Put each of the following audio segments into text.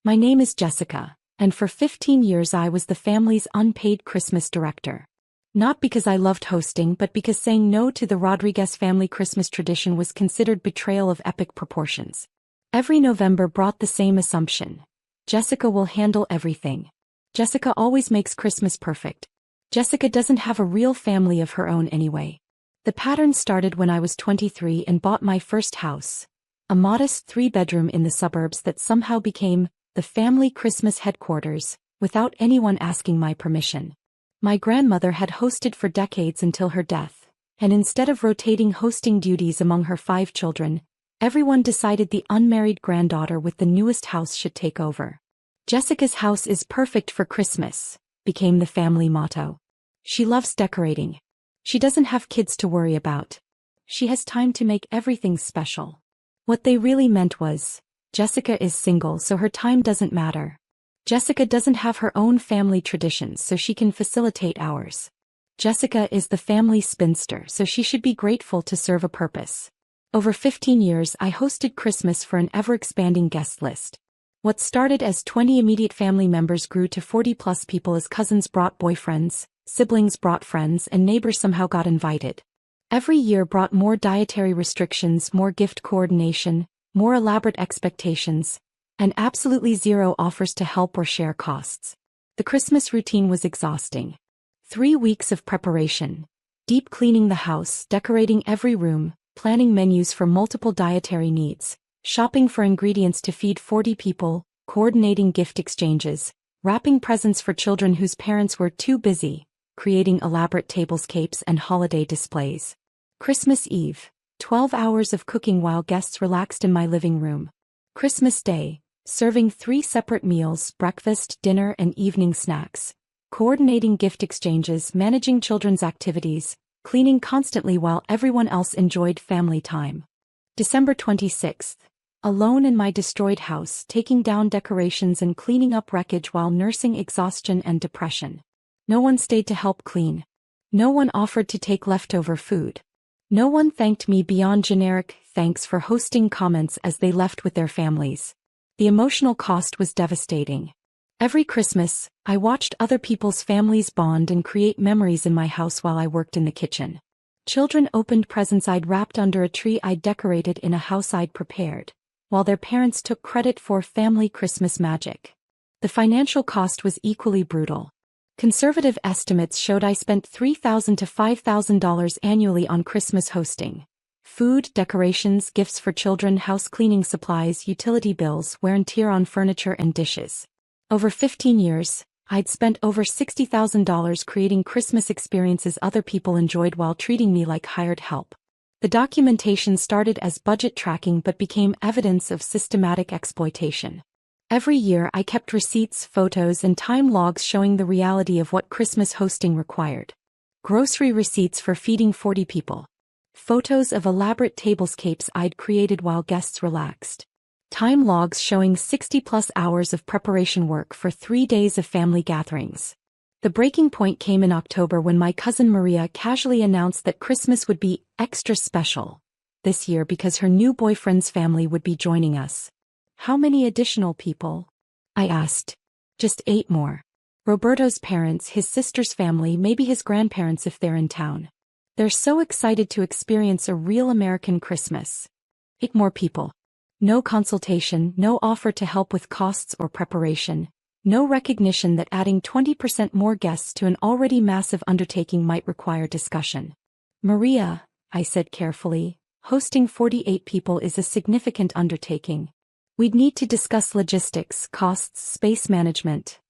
My name is Jessica, and for 15 years I was the family's unpaid Christmas director. Not because I loved hosting, but because saying no to the Rodriguez family Christmas tradition was considered betrayal of epic proportions. Every November brought the same assumption. Jessica will handle everything. Jessica always makes Christmas perfect. Jessica doesn't have a real family of her own anyway. The pattern started when I was 23 and bought my first house, a modest 3-bedroom in the suburbs that somehow became the family Christmas headquarters, without anyone asking my permission. My grandmother had hosted for decades until her death, and instead of rotating hosting duties among her 5 children, everyone decided the unmarried granddaughter with the newest house should take over. Jessica's house is perfect for Christmas, became the family motto. She loves decorating. She doesn't have kids to worry about. She has time to make everything special. What they really meant was, Jessica is single so her time doesn't matter. Jessica doesn't have her own family traditions so she can facilitate ours. Jessica is the family spinster so she should be grateful to serve a purpose. Over 15 years I hosted Christmas for an ever-expanding guest list. What started as 20 immediate family members grew to 40-plus people as cousins brought boyfriends, siblings brought friends, and neighbors somehow got invited. Every year brought more dietary restrictions, more gift coordination, more elaborate expectations, and absolutely zero offers to help or share costs. The Christmas routine was exhausting. 3 weeks of preparation, deep cleaning the house, decorating every room, planning menus for multiple dietary needs, shopping for ingredients to feed 40 people, coordinating gift exchanges, wrapping presents for children whose parents were too busy, creating elaborate tablescapes and holiday displays. Christmas Eve, 12 hours of cooking while guests relaxed in my living room. Christmas Day, serving 3 separate meals, breakfast, dinner, and evening snacks, coordinating gift exchanges, managing children's activities, cleaning constantly while everyone else enjoyed family time. December 26th, alone in my destroyed house, taking down decorations and cleaning up wreckage while nursing exhaustion and depression. No one stayed to help clean. No one offered to take leftover food. No one thanked me beyond generic thanks for hosting comments as they left with their families. The emotional cost was devastating. Every Christmas, I watched other people's families bond and create memories in my house while I worked in the kitchen. Children opened presents I'd wrapped under a tree I'd decorated in a house I'd prepared, while their parents took credit for family Christmas magic. The financial cost was equally brutal. Conservative estimates showed I spent $3,000 to $5,000 annually on Christmas hosting. Food, decorations, gifts for children, house cleaning supplies, utility bills, wear and tear on furniture and dishes. Over 15 years, I'd spent over $60,000 creating Christmas experiences other people enjoyed while treating me like hired help. The documentation started as budget tracking but became evidence of systematic exploitation. Every year I kept receipts, photos, and time logs showing the reality of what Christmas hosting required. Grocery receipts for feeding 40 people. Photos of elaborate tablescapes I'd created while guests relaxed. Time logs showing 60-plus hours of preparation work for 3 days of family gatherings. The breaking point came in October when my cousin Maria casually announced that Christmas would be extra special this year because her new boyfriend's family would be joining us. How many additional people? I asked. Just 8 more. Roberto's parents, his sister's family, maybe his grandparents if they're in town. They're so excited to experience a real American Christmas. 8 more people. No consultation, no offer to help with costs or preparation, no recognition that adding 20% more guests to an already massive undertaking might require discussion. Maria, I said carefully, hosting 48 people is a significant undertaking. We'd need to discuss logistics, costs, space management.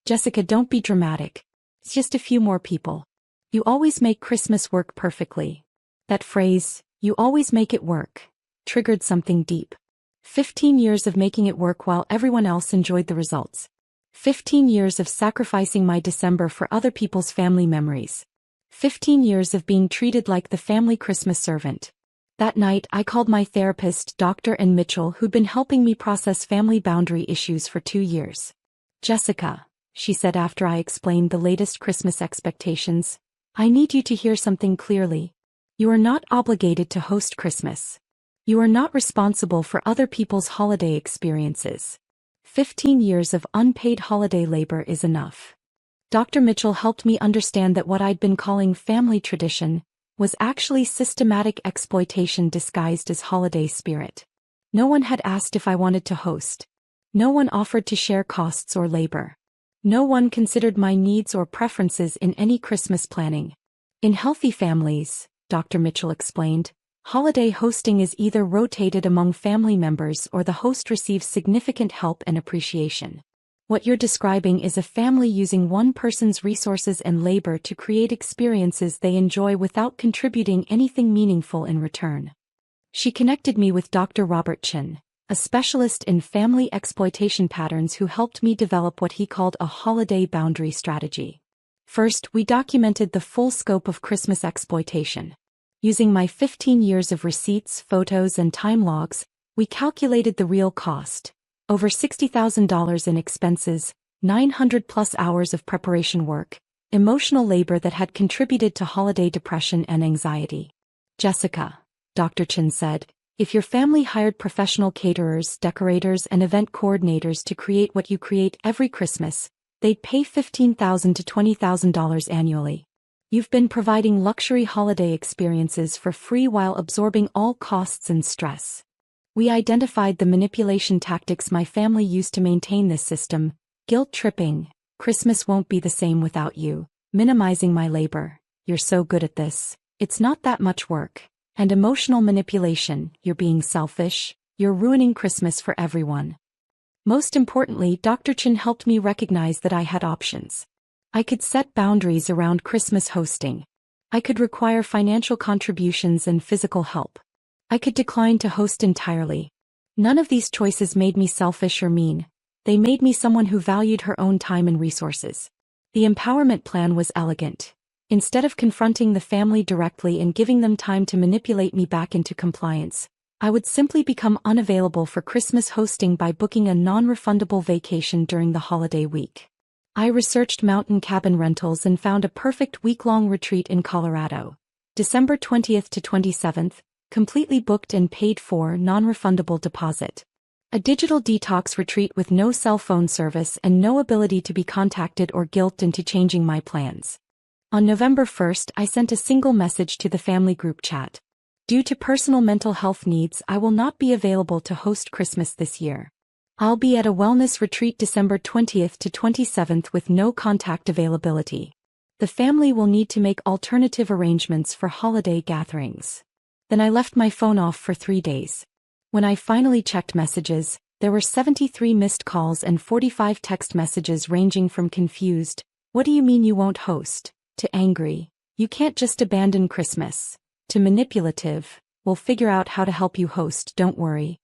Jessica, don't be dramatic. It's just a few more people. You always make Christmas work perfectly. That phrase, you always make it work, triggered something deep. 15 years of making it work while everyone else enjoyed the results. 15 years of sacrificing my December for other people's family memories. 15 years of being treated like the family Christmas servant. That night I called my therapist, Dr. Ann Mitchell, who'd been helping me process family boundary issues for 2 years. Jessica, she said after I explained the latest Christmas expectations, I need you to hear something clearly. You are not obligated to host Christmas. You are not responsible for other people's holiday experiences. 15 years of unpaid holiday labor is enough. Dr. Mitchell helped me understand that what I'd been calling family tradition was actually systematic exploitation disguised as holiday spirit. No one had asked if I wanted to host. No one offered to share costs or labor. No one considered my needs or preferences in any Christmas planning. In healthy families, Dr. Mitchell explained, holiday hosting is either rotated among family members or the host receives significant help and appreciation. What you're describing is a family using one person's resources and labor to create experiences they enjoy without contributing anything meaningful in return. She connected me with Dr. Robert Chin, a specialist in family exploitation patterns who helped me develop what he called a holiday boundary strategy. First, we documented the full scope of Christmas exploitation. Using my 15 years of receipts, photos, and time logs, we calculated the real cost. Over $60,000 in expenses, 900+ hours of preparation work, emotional labor that had contributed to holiday depression and anxiety. Jessica, Dr. Chin said, if your family hired professional caterers, decorators, and event coordinators to create what you create every Christmas, they'd pay $15,000 to $20,000 annually. You've been providing luxury holiday experiences for free while absorbing all costs and stress. We identified the manipulation tactics my family used to maintain this system: guilt tripping, Christmas won't be the same without you, minimizing my labor, you're so good at this, it's not that much work, and emotional manipulation, you're being selfish, you're ruining Christmas for everyone. Most importantly, Dr. Chin helped me recognize that I had options. I could set boundaries around Christmas hosting. I could require financial contributions and physical help. I could decline to host entirely. None of these choices made me selfish or mean. They made me someone who valued her own time and resources. The empowerment plan was elegant. Instead of confronting the family directly and giving them time to manipulate me back into compliance, I would simply become unavailable for Christmas hosting by booking a non-refundable vacation during the holiday week. I researched mountain cabin rentals and found a perfect week-long retreat in Colorado. December 20th to 27th, completely booked and paid for, non-refundable deposit. A digital detox retreat with no cell phone service and no ability to be contacted or guilted into changing my plans. On November 1st, I sent a single message to the family group chat. Due to personal mental health needs, I will not be available to host Christmas this year. I'll be at a wellness retreat December 20th to 27th with no contact availability. The family will need to make alternative arrangements for holiday gatherings. Then I left my phone off for 3 days. When I finally checked messages, there were 73 missed calls and 45 text messages ranging from confused, "What do you mean you won't host?" to angry, "You can't just abandon Christmas," to manipulative, "We'll figure out how to help you host, don't worry."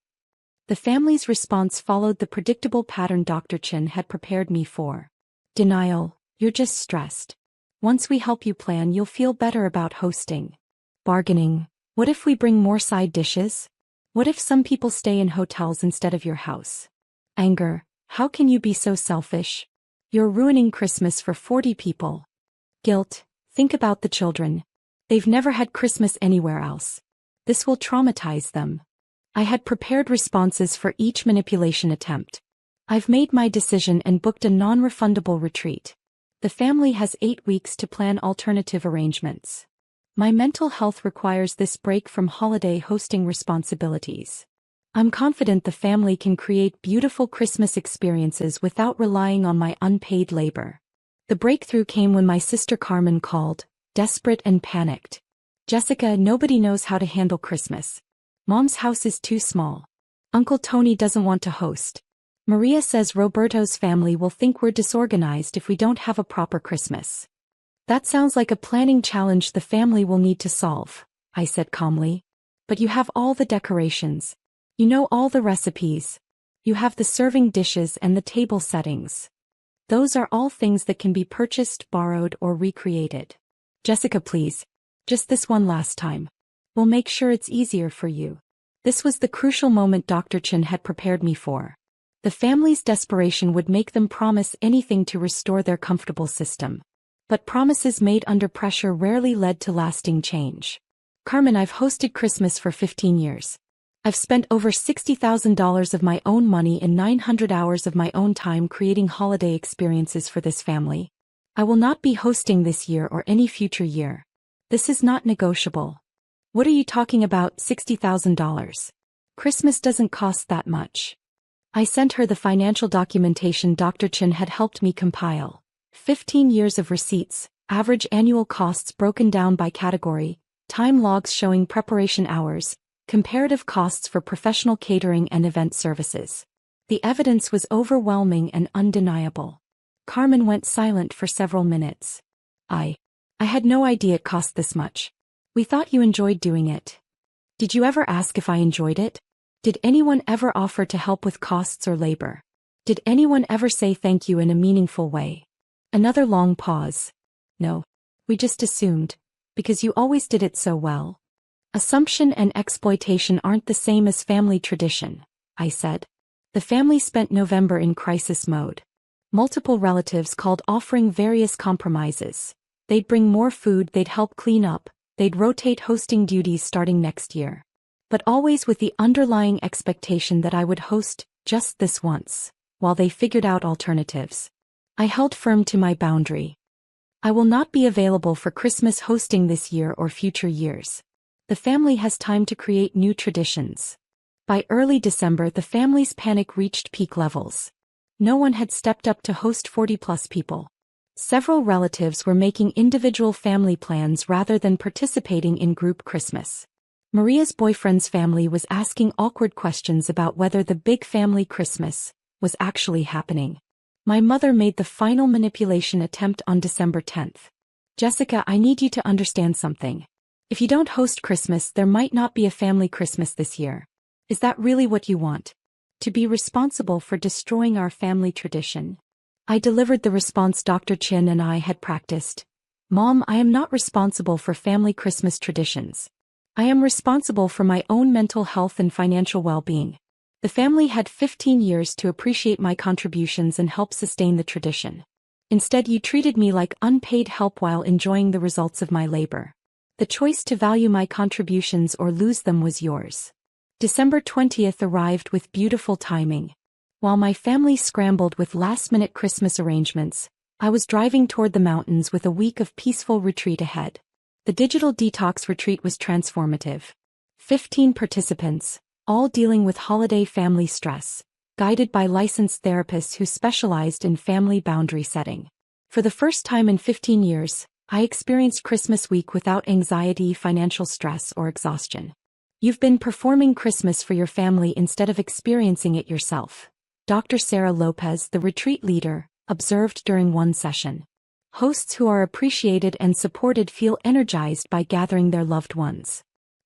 The family's response followed the predictable pattern Dr. Chin had prepared me for. Denial, "You're just stressed. Once we help you plan, you'll feel better about hosting." Bargaining, "What if we bring more side dishes? What if some people stay in hotels instead of your house?" Anger, "How can you be so selfish? You're ruining Christmas for 40 people. Guilt, "Think about the children. They've never had Christmas anywhere else. This will traumatize them." I had prepared responses for each manipulation attempt. I've made my decision and booked a non-refundable retreat. The family has 8 weeks to plan alternative arrangements. My mental health requires this break from holiday hosting responsibilities. I'm confident the family can create beautiful Christmas experiences without relying on my unpaid labor. The breakthrough came when my sister Carmen called, desperate and panicked. "Jessica, nobody knows how to handle Christmas. Mom's house is too small. Uncle Tony doesn't want to host. Maria says Roberto's family will think we're disorganized if we don't have a proper Christmas." "That sounds like a planning challenge the family will need to solve," I said calmly. "But you have all the decorations. You know all the recipes. You have the serving dishes and the table settings. Those are all things that can be purchased, borrowed, or recreated. Jessica, please. Just this one last time. We'll make sure it's easier for you." This was the crucial moment Dr. Chin had prepared me for. The family's desperation would make them promise anything to restore their comfortable system. But promises made under pressure rarely led to lasting change. "Carmen, I've hosted Christmas for 15 years. I've spent over $60,000 of my own money and 900 hours of my own time creating holiday experiences for this family. I will not be hosting this year or any future year. This is not negotiable. What are you talking about, $60,000? Christmas doesn't cost that much. I sent her the financial documentation Dr. Chin had helped me compile. 15 years of receipts, average annual costs broken down by category, time logs showing preparation hours, comparative costs for professional catering and event services. The evidence was overwhelming and undeniable. Carmen went silent for several minutes. I had no idea it cost this much. We thought you enjoyed doing it. Did you ever ask if I enjoyed it? Did anyone ever offer to help with costs or labor? Did anyone ever say thank you in a meaningful way? Another long pause. No. We just assumed, because you always did it so well. Assumption and exploitation aren't the same as family tradition, I said. The family spent November in crisis mode. Multiple relatives called offering various compromises. They'd bring more food, they'd help clean up, they'd rotate hosting duties starting next year. But always with the underlying expectation that I would host just this once, while they figured out alternatives. I held firm to my boundary. I will not be available for Christmas hosting this year or future years. The family has time to create new traditions. By early December, the family's panic reached peak levels. No one had stepped up to host 40-plus people. Several relatives were making individual family plans rather than participating in group Christmas. Maria's boyfriend's family was asking awkward questions about whether the big family Christmas was actually happening. My mother made the final manipulation attempt on December 10th. Jessica, I need you to understand something. If you don't host Christmas, there might not be a family Christmas this year. Is that really what you want? To be responsible for destroying our family tradition? I delivered the response Dr. Chin and I had practiced. Mom, I am not responsible for family Christmas traditions. I am responsible for my own mental health and financial well-being. The family had 15 years to appreciate my contributions and help sustain the tradition. Instead, you treated me like unpaid help while enjoying the results of my labor. The choice to value my contributions or lose them was yours. December 20th arrived with beautiful timing. While my family scrambled with last-minute Christmas arrangements, I was driving toward the mountains with a week of peaceful retreat ahead. The digital detox retreat was transformative. 15 participants, all dealing with holiday family stress, guided by licensed therapists who specialized in family boundary setting. For the first time in 15 years, I experienced Christmas week without anxiety, financial stress, or exhaustion. You've been performing Christmas for your family instead of experiencing it yourself, Dr. Sarah Lopez, the retreat leader, observed during one session. Hosts who are appreciated and supported feel energized by gathering their loved ones.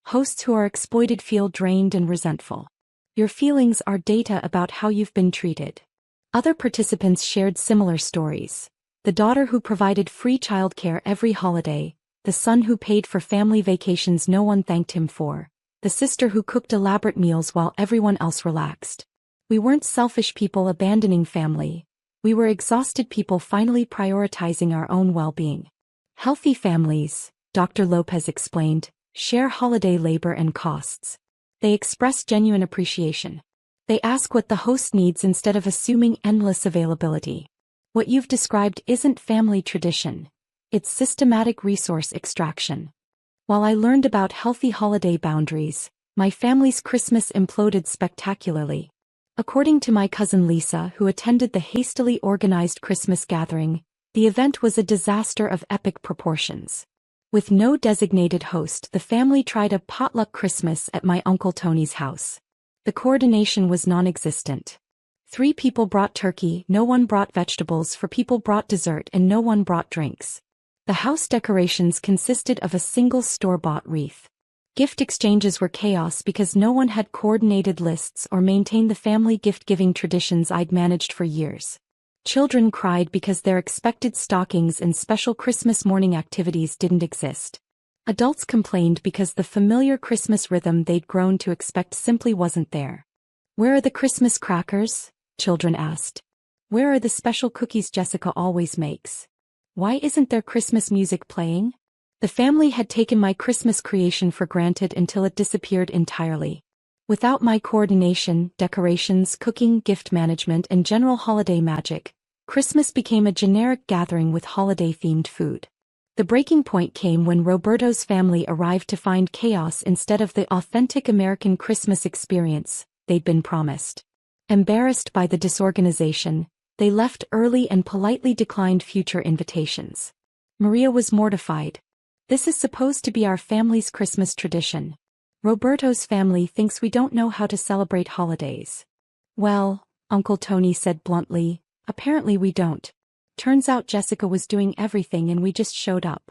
Hosts who are exploited feel drained and resentful. Your feelings are data about how you've been treated. Other participants shared similar stories. The daughter who provided free childcare every holiday, the son who paid for family vacations no one thanked him for, the sister who cooked elaborate meals while everyone else relaxed. We weren't selfish people abandoning family. We were exhausted people finally prioritizing our own well-being. Healthy families, Dr. Lopez explained, share holiday labor and costs. They express genuine appreciation. They ask what the host needs instead of assuming endless availability. What you've described isn't family tradition. It's systematic resource extraction. While I learned about healthy holiday boundaries, my family's Christmas imploded spectacularly. According to my cousin Lisa, who attended the hastily organized Christmas gathering, the event was a disaster of epic proportions. With no designated host, the family tried a potluck Christmas at my Uncle Tony's house. The coordination was non-existent. 3 people brought turkey, no one brought vegetables, 4 people brought dessert, and no one brought drinks. The house decorations consisted of a single store-bought wreath. Gift exchanges were chaos because no one had coordinated lists or maintained the family gift-giving traditions I'd managed for years. Children cried because their expected stockings and special Christmas morning activities didn't exist. Adults complained because the familiar Christmas rhythm they'd grown to expect simply wasn't there. "Where are the Christmas crackers?" children asked. "Where are the special cookies Jessica always makes? Why isn't there Christmas music playing?" The family had taken my Christmas creation for granted until it disappeared entirely. Without my coordination, decorations, cooking, gift management, and general holiday magic, Christmas became a generic gathering with holiday-themed food. The breaking point came when Roberto's family arrived to find chaos instead of the authentic American Christmas experience they'd been promised. Embarrassed by the disorganization, they left early and politely declined future invitations. Maria was mortified. "This is supposed to be our family's Christmas tradition. Roberto's family thinks we don't know how to celebrate holidays." "Well," Uncle Tony said bluntly, "apparently we don't. Turns out Jessica was doing everything and we just showed up."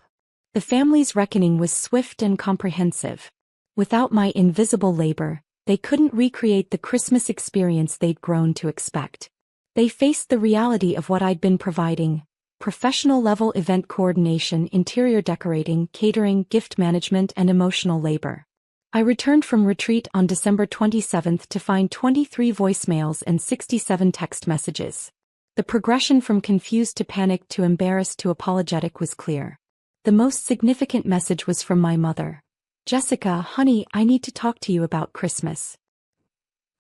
The family's reckoning was swift and comprehensive. Without my invisible labor, they couldn't recreate the Christmas experience they'd grown to expect. They faced the reality of what I'd been providing: professional-level event coordination, interior decorating, catering, gift management, and emotional labor. I returned from retreat on December 27th to find 23 voicemails and 67 text messages. The progression from confused to panicked to embarrassed to apologetic was clear. The most significant message was from my mother. "Jessica, honey, I need to talk to you about Christmas.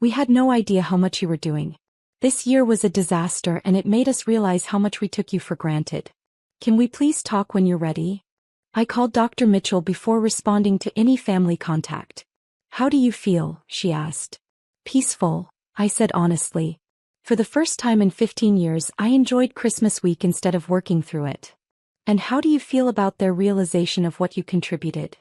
We had no idea how much you were doing. This year was a disaster and it made us realize how much we took you for granted. Can we please talk when you're ready?" I called Dr. Mitchell before responding to any family contact. "How do you feel?" she asked. "Peaceful," I said honestly. For the first time in 15 years, I enjoyed Christmas week instead of working through it. "And how do you feel about their realization of what you contributed?"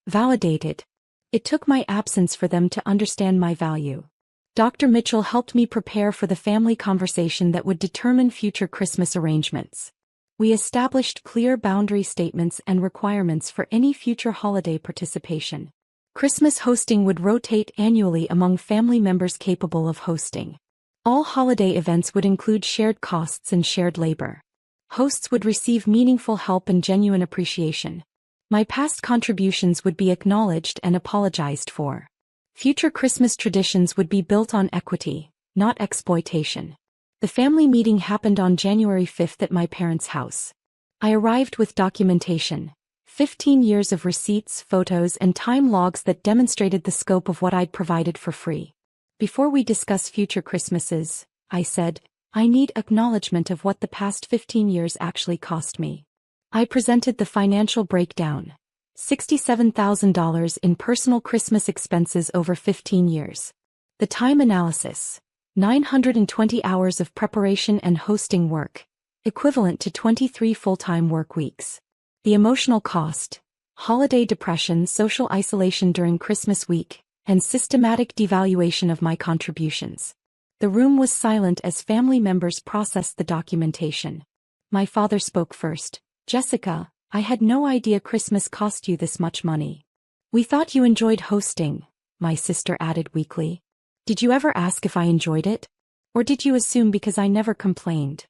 "Validated. It took my absence for them to understand my value." Dr. Mitchell helped me prepare for the family conversation that would determine future Christmas arrangements. We established clear boundary statements and requirements for any future holiday participation. Christmas hosting would rotate annually among family members capable of hosting. All holiday events would include shared costs and shared labor. Hosts would receive meaningful help and genuine appreciation. My past contributions would be acknowledged and apologized for. Future Christmas traditions would be built on equity, not exploitation. The family meeting happened on January 5th at my parents' house. I arrived with documentation, 15 years of receipts, photos, and time logs that demonstrated the scope of what I'd provided for free. "Before we discuss future Christmases," I said, "I need acknowledgement of what the past 15 years actually cost me." I presented the financial breakdown: $67,000 in personal Christmas expenses over 15 years. The time analysis: 920 hours of preparation and hosting work, equivalent to 23 full-time work weeks. The emotional cost: holiday depression, social isolation during Christmas week, and systematic devaluation of my contributions. The room was silent as family members processed the documentation. My father spoke first. "Jessica, I had no idea Christmas cost you this much money." "We thought you enjoyed hosting," my sister added weakly. "Did you ever ask if I enjoyed it? Or did you assume because I never complained?"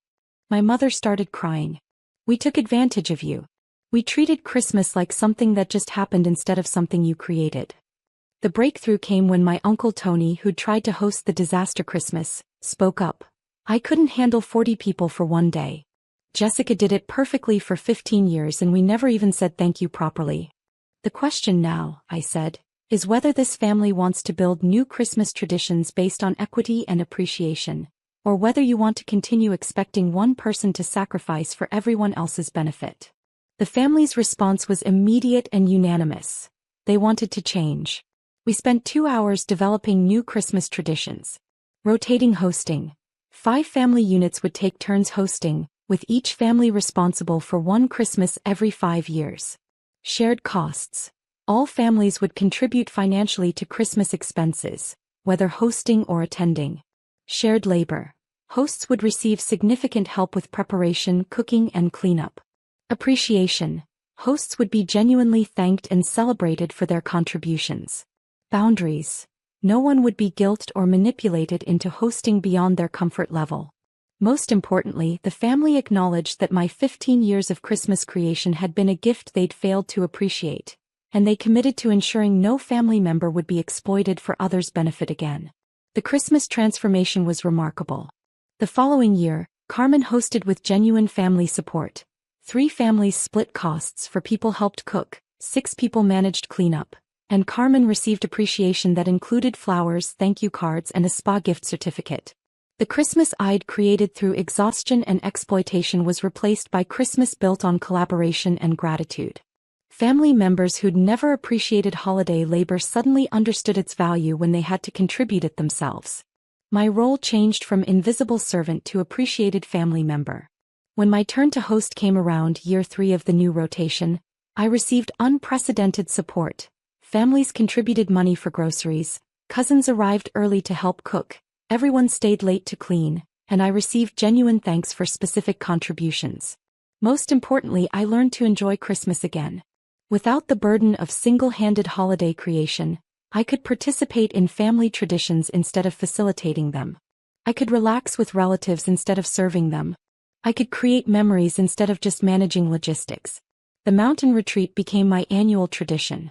My mother started crying. "We took advantage of you. We treated Christmas like something that just happened instead of something you created." The breakthrough came when my Uncle Tony, who'd tried to host the disaster Christmas, spoke up. "I couldn't handle 40 people for one day. Jessica did it perfectly for 15 years and we never even said thank you properly. The question now," I said, "is whether this family wants to build new Christmas traditions based on equity and appreciation, or whether you want to continue expecting one person to sacrifice for everyone else's benefit." The family's response was immediate and unanimous. They wanted to change. We spent 2 hours developing new Christmas traditions. Rotating hosting: 5 family units would take turns hosting, with each family responsible for one Christmas every 5 years. Shared costs: all families would contribute financially to Christmas expenses, whether hosting or attending. Shared labor: hosts would receive significant help with preparation, cooking, and cleanup. Appreciation: hosts would be genuinely thanked and celebrated for their contributions. Boundaries: no one would be guilted or manipulated into hosting beyond their comfort level. Most importantly, the family acknowledged that my 15 years of Christmas creation had been a gift they'd failed to appreciate, and they committed to ensuring no family member would be exploited for others' benefit again. The Christmas transformation was remarkable. The following year, Carmen hosted with genuine family support. 3 families split costs: for people helped cook, 6 people managed cleanup, and Carmen received appreciation that included flowers, thank you cards, and a spa gift certificate. The Christmas I'd created through exhaustion and exploitation was replaced by Christmas built on collaboration and gratitude. Family members who'd never appreciated holiday labor suddenly understood its value when they had to contribute it themselves. My role changed from invisible servant to appreciated family member. When my turn to host came around year 3 of the new rotation, I received unprecedented support. Families contributed money for groceries, cousins arrived early to help cook, everyone stayed late to clean, and I received genuine thanks for specific contributions. Most importantly, I learned to enjoy Christmas again. Without the burden of single-handed holiday creation, I could participate in family traditions instead of facilitating them. I could relax with relatives instead of serving them. I could create memories instead of just managing logistics. The mountain retreat became my annual tradition.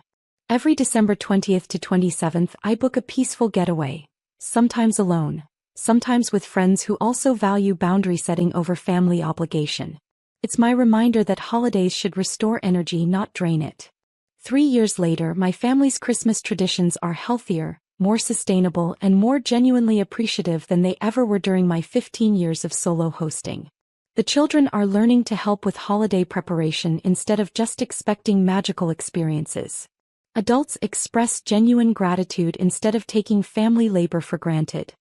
Every December 20th to 27th, I book a peaceful getaway, sometimes alone, sometimes with friends who also value boundary setting over family obligation. It's my reminder that holidays should restore energy, not drain it. 3 years later, my family's Christmas traditions are healthier, more sustainable, and more genuinely appreciative than they ever were during my 15 years of solo hosting. The children are learning to help with holiday preparation instead of just expecting magical experiences. Adults express genuine gratitude instead of taking family labor for granted.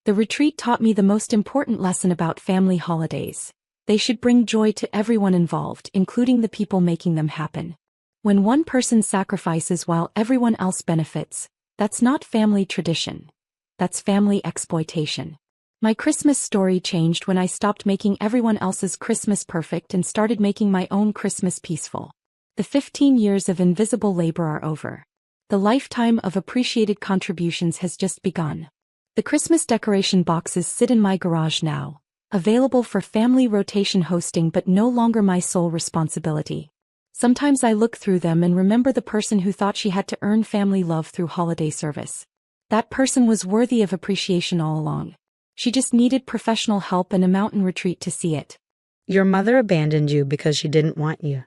The retreat taught me the most important lesson about family holidays. They should bring joy to everyone involved, including the people making them happen. When one person sacrifices while everyone else benefits, that's not family tradition. That's family exploitation. My Christmas story changed when I stopped making everyone else's Christmas perfect and started making my own Christmas peaceful. The 15 years of invisible labor are over. The lifetime of appreciated contributions has just begun. The Christmas decoration boxes sit in my garage now, available for family rotation hosting but no longer my sole responsibility. Sometimes I look through them and remember the person who thought she had to earn family love through holiday service. That person was worthy of appreciation all along. She just needed professional help and a mountain retreat to see it. Your mother abandoned you because she didn't want you.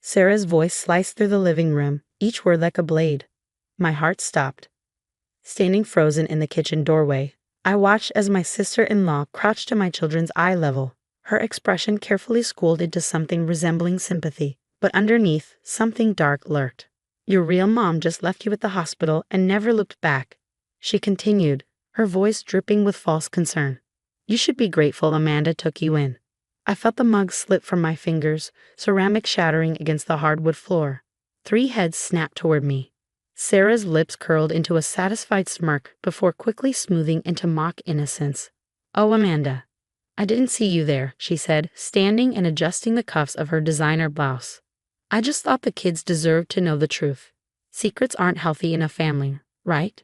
Sarah's voice sliced through the living room, each word like a blade. My heart stopped. Standing frozen in the kitchen doorway, I watched as my sister-in-law crouched to my children's eye level, her expression carefully schooled into something resembling sympathy, but underneath, something dark lurked. Your real mom just left you at the hospital and never looked back, she continued, her voice dripping with false concern. You should be grateful Amanda took you in. I felt the mug slip from my fingers, ceramic shattering against the hardwood floor. 3 heads snapped toward me. Sarah's lips curled into a satisfied smirk before quickly smoothing into mock innocence. Oh, Amanda. I didn't see you there, she said, standing and adjusting the cuffs of her designer blouse. I just thought the kids deserved to know the truth. Secrets aren't healthy in a family, right?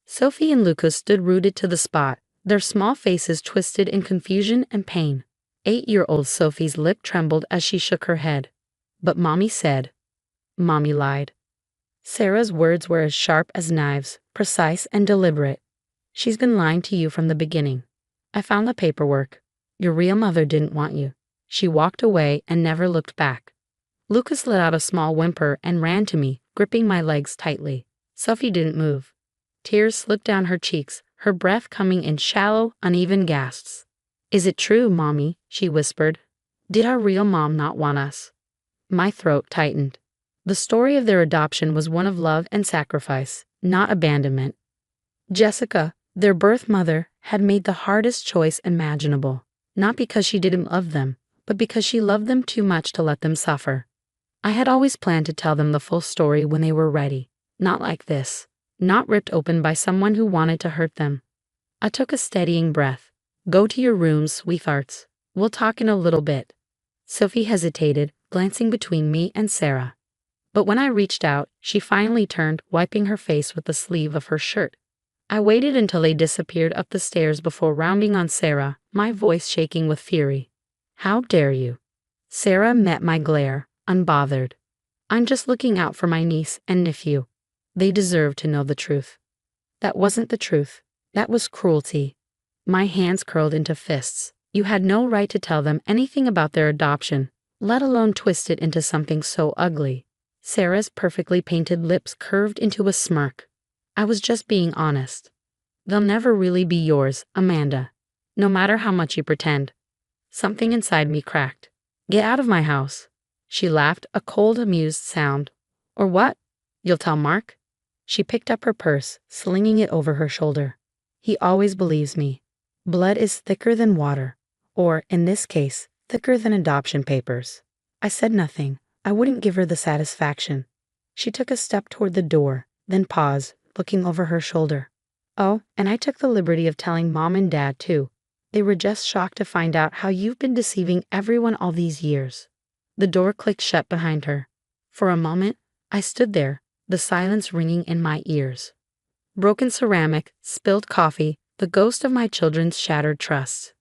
Sophie and Lucas stood rooted to the spot, their small faces twisted in confusion and pain. 8-year-old Sophie's lip trembled as she shook her head. But Mommy said. Mommy lied. Sarah's words were as sharp as knives, precise and deliberate. She's been lying to you from the beginning. I found the paperwork. Your real mother didn't want you. She walked away and never looked back. Lucas let out a small whimper and ran to me, gripping my legs tightly. Sophie didn't move. Tears slipped down her cheeks, her breath coming in shallow, uneven gasps. Is it true, Mommy? She whispered. Did our real mom not want us? My throat tightened. The story of their adoption was one of love and sacrifice, not abandonment. Jessica, their birth mother, had made the hardest choice imaginable, not because she didn't love them, but because she loved them too much to let them suffer. I had always planned to tell them the full story when they were ready, not like this, not ripped open by someone who wanted to hurt them. I took a steadying breath. Go to your rooms, sweethearts. We'll talk in a little bit. Sophie hesitated, glancing between me and Sarah. But when I reached out, she finally turned, wiping her face with the sleeve of her shirt. I waited until they disappeared up the stairs before rounding on Sarah, my voice shaking with fury. How dare you? Sarah met my glare, unbothered. I'm just looking out for my niece and nephew. They deserve to know the truth. That wasn't the truth. That was cruelty. My hands curled into fists. You had no right to tell them anything about their adoption, let alone twist it into something so ugly. Sarah's perfectly painted lips curved into a smirk. I was just being honest. They'll never really be yours, Amanda. No matter how much you pretend. Something inside me cracked. Get out of my house. She laughed, a cold, amused sound. Or what? You'll tell Mark? She picked up her purse, slinging it over her shoulder. He always believes me. Blood is thicker than water. Or, in this case, thicker than adoption papers. I said nothing. I wouldn't give her the satisfaction. She took a step toward the door, then paused, looking over her shoulder. Oh, and I took the liberty of telling Mom and Dad, too. They were just shocked to find out how you've been deceiving everyone all these years. The door clicked shut behind her. For a moment, I stood there, the silence ringing in my ears. Broken ceramic, spilled coffee, the ghost of my children's shattered trust.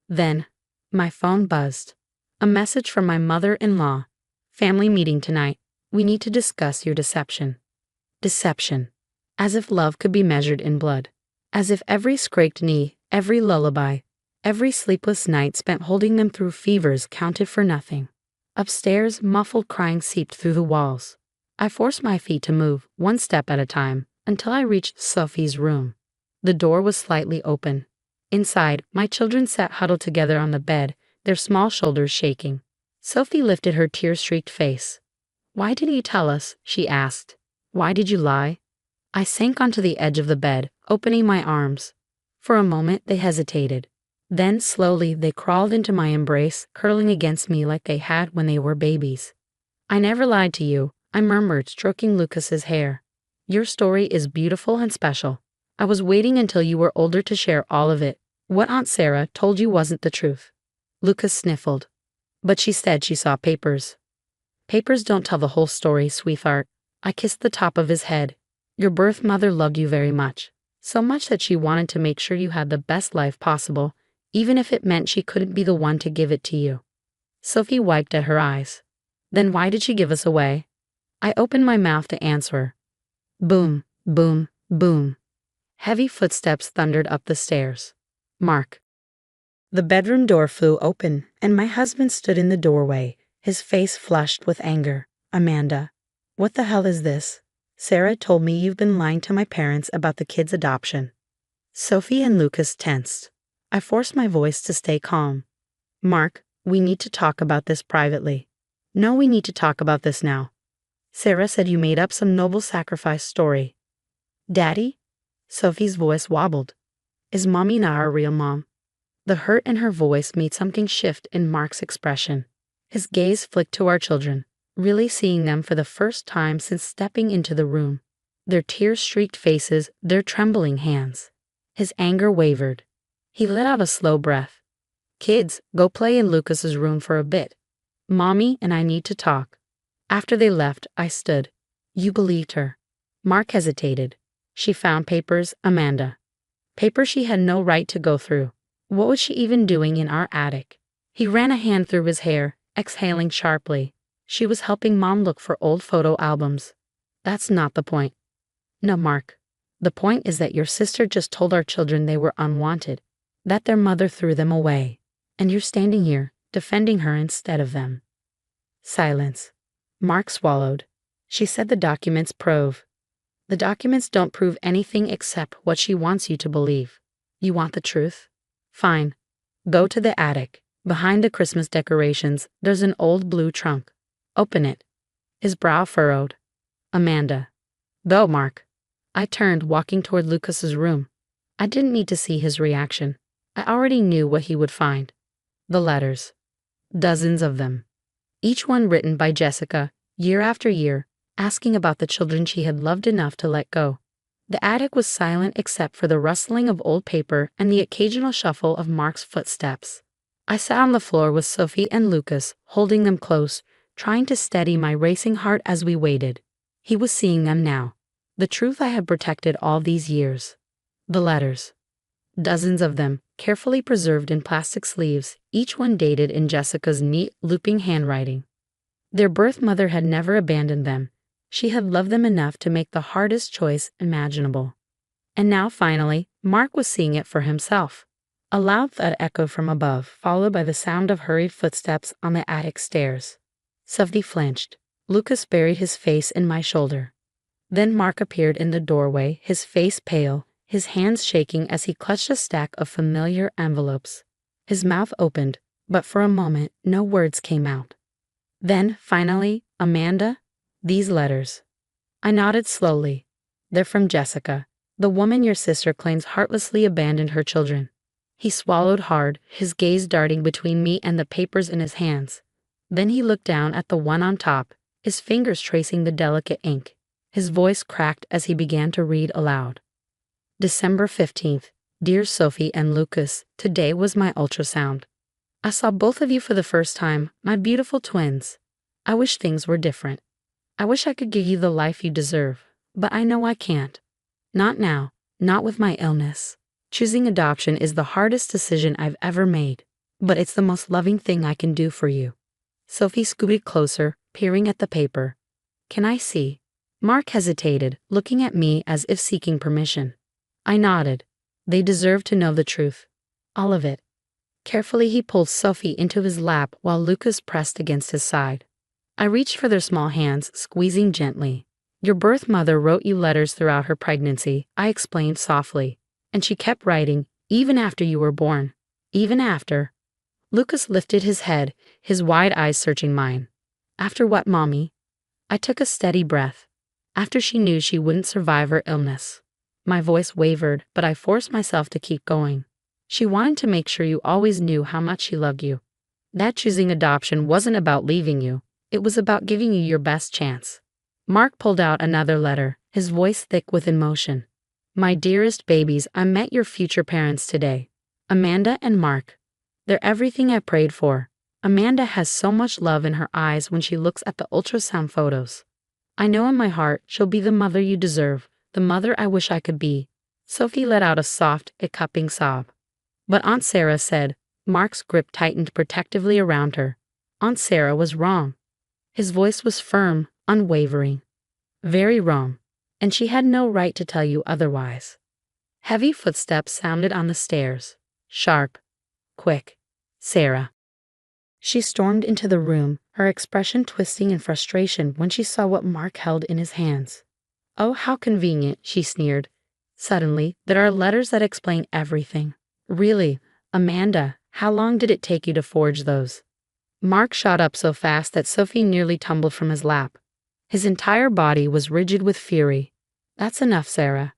Then, my phone buzzed. A message from my mother-in-law. Family meeting tonight. We need to discuss your deception. Deception. As if love could be measured in blood. As if every scraped knee, every lullaby, every sleepless night spent holding them through fevers counted for nothing. Upstairs, muffled crying seeped through the walls. I forced my feet to move, one step at a time, until I reached Sophie's room. The door was slightly open. Inside, my children sat huddled together on the bed, their small shoulders shaking. Sophie lifted her tear-streaked face. Why didn't you tell us? She asked. Why did you lie? I sank onto the edge of the bed, opening my arms. For a moment, they hesitated. Then, slowly, they crawled into my embrace, curling against me like they had when they were babies. I never lied to you, I murmured, stroking Lucas's hair. Your story is beautiful and special. I was waiting until you were older to share all of it. What Aunt Sarah told you wasn't the truth. Lucas sniffled. But she said she saw papers. Papers don't tell the whole story, sweetheart. I kissed the top of his head. Your birth mother loved you very much. So much that she wanted to make sure you had the best life possible, even if it meant she couldn't be the one to give it to you. Sophie wiped at her eyes. Then why did she give us away? I opened my mouth to answer. Boom, boom, boom. Heavy footsteps thundered up the stairs. Mark. The bedroom door flew open, and my husband stood in the doorway, his face flushed with anger. Amanda. What the hell is this? Sarah told me you've been lying to my parents about the kid's adoption. Sophie and Lucas tensed. I forced my voice to stay calm. Mark, we need to talk about this privately. No, we need to talk about this now. Sarah said you made up some noble sacrifice story. Daddy? Sophie's voice wobbled. Is Mommy not our real mom? The hurt in her voice made something shift in Mark's expression. His gaze flicked to our children, really seeing them for the first time since stepping into the room. Their tear-streaked faces, their trembling hands. His anger wavered. He let out a slow breath. Kids, go play in Lucas's room for a bit. Mommy and I need to talk. After they left, I stood. You believed her. Mark hesitated. She found papers, Amanda. Papers she had no right to go through. What was she even doing in our attic? He ran a hand through his hair, exhaling sharply. She was helping Mom look for old photo albums. That's not the point. No, Mark. The point is that your sister just told our children they were unwanted, that their mother threw them away, and you're standing here, defending her instead of them. Silence. Mark swallowed. She said the documents prove. The documents don't prove anything except what she wants you to believe. You want the truth? Fine. Go to the attic. Behind the Christmas decorations, there's an old blue trunk. Open it. His brow furrowed. Amanda. Go, Mark. I turned, walking toward Lucas's room. I didn't need to see his reaction. I already knew what he would find. The letters. Dozens of them. Each one written by Jessica, year after year, asking about the children she had loved enough to let go. The attic was silent except for the rustling of old paper and the occasional shuffle of Mark's footsteps. I sat on the floor with Sophie and Lucas, holding them close, trying to steady my racing heart as we waited. He was seeing them now. The truth I had protected all these years. The letters. Dozens of them, carefully preserved in plastic sleeves, each one dated in Jessica's neat, looping handwriting. Their birth mother had never abandoned them. She had loved them enough to make the hardest choice imaginable. And now, finally, Mark was seeing it for himself. A loud thud echoed from above, followed by the sound of hurried footsteps on the attic stairs. Sophie flinched. Lucas buried his face in my shoulder. Then Mark appeared in the doorway, his face pale, his hands shaking as he clutched a stack of familiar envelopes. His mouth opened, but for a moment no words came out. Then, finally, Amanda, these letters. I nodded slowly. They're from Jessica, the woman your sister claims heartlessly abandoned her children. He swallowed hard, his gaze darting between me and the papers in his hands. Then he looked down at the one on top, his fingers tracing the delicate ink. His voice cracked as he began to read aloud. December 15th. Dear Sophie and Lucas, today was my ultrasound. I saw both of you for the first time, my beautiful twins. I wish things were different. I wish I could give you the life you deserve, but I know I can't. Not now, not with my illness. Choosing adoption is the hardest decision I've ever made, but it's the most loving thing I can do for you. Sophie scooted closer, peering at the paper. Can I see? Mark hesitated, looking at me as if seeking permission. I nodded. They deserve to know the truth. All of it. Carefully he pulled Sophie into his lap while Lucas pressed against his side. I reached for their small hands, squeezing gently. Your birth mother wrote you letters throughout her pregnancy, I explained softly. And she kept writing, even after you were born. Even after. Lucas lifted his head, his wide eyes searching mine. After what, Mommy? I took a steady breath. After she knew she wouldn't survive her illness. My voice wavered, but I forced myself to keep going. She wanted to make sure you always knew how much she loved you. That choosing adoption wasn't about leaving you. It was about giving you your best chance. Mark pulled out another letter, his voice thick with emotion. My dearest babies, I met your future parents today. Amanda and Mark. They're everything I prayed for. Amanda has so much love in her eyes when she looks at the ultrasound photos. I know in my heart she'll be the mother you deserve, the mother I wish I could be. Sophie let out a soft, hiccuping sob. But Aunt Sarah said. Mark's grip tightened protectively around her. Aunt Sarah was wrong. His voice was firm, unwavering. Very wrong. And she had no right to tell you otherwise. Heavy footsteps sounded on the stairs. Sharp. Quick. Sarah. She stormed into the room, her expression twisting in frustration when she saw what Mark held in his hands. Oh, how convenient, she sneered. Suddenly, there are letters that explain everything. Really, Amanda, how long did it take you to forge those? Mark shot up so fast that Sophie nearly tumbled from his lap. His entire body was rigid with fury. That's enough, Sarah.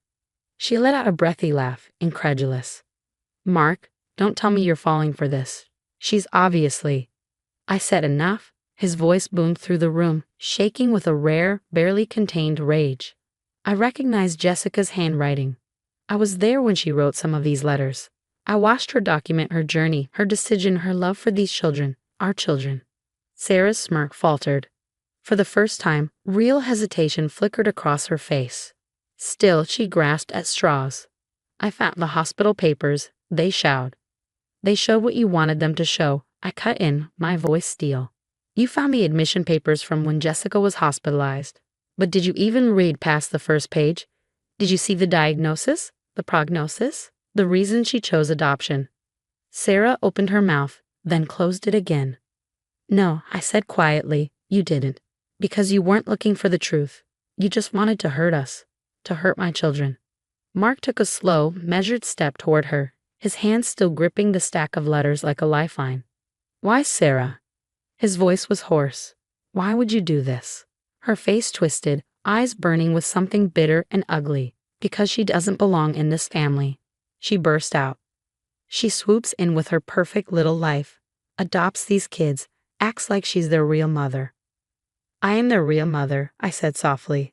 She let out a breathy laugh, incredulous. Mark, don't tell me you're falling for this. She's obviously. I said enough. His voice boomed through the room, shaking with a rare, barely contained rage. I recognized Jessica's handwriting. I was there when she wrote some of these letters. I watched her document her journey, her decision, her love for these children, our children. Sarah's smirk faltered. For the first time, real hesitation flickered across her face. Still, she grasped at straws. I found the hospital papers, they showed. They showed what you wanted them to show. I cut in, my voice steel. You found the admission papers from when Jessica was hospitalized. But did you even read past the first page? Did you see the diagnosis, the prognosis, the reason she chose adoption? Sarah opened her mouth, then closed it again. No, I said quietly, you didn't. Because you weren't looking for the truth. You just wanted to hurt us. To hurt my children. Mark took a slow, measured step toward her, his hands still gripping the stack of letters like a lifeline. Why, Sarah? His voice was hoarse. Why would you do this? Her face twisted, eyes burning with something bitter and ugly. Because she doesn't belong in this family. She burst out. She swoops in with her perfect little life, adopts these kids, acts like she's their real mother. I am their real mother, I said softly.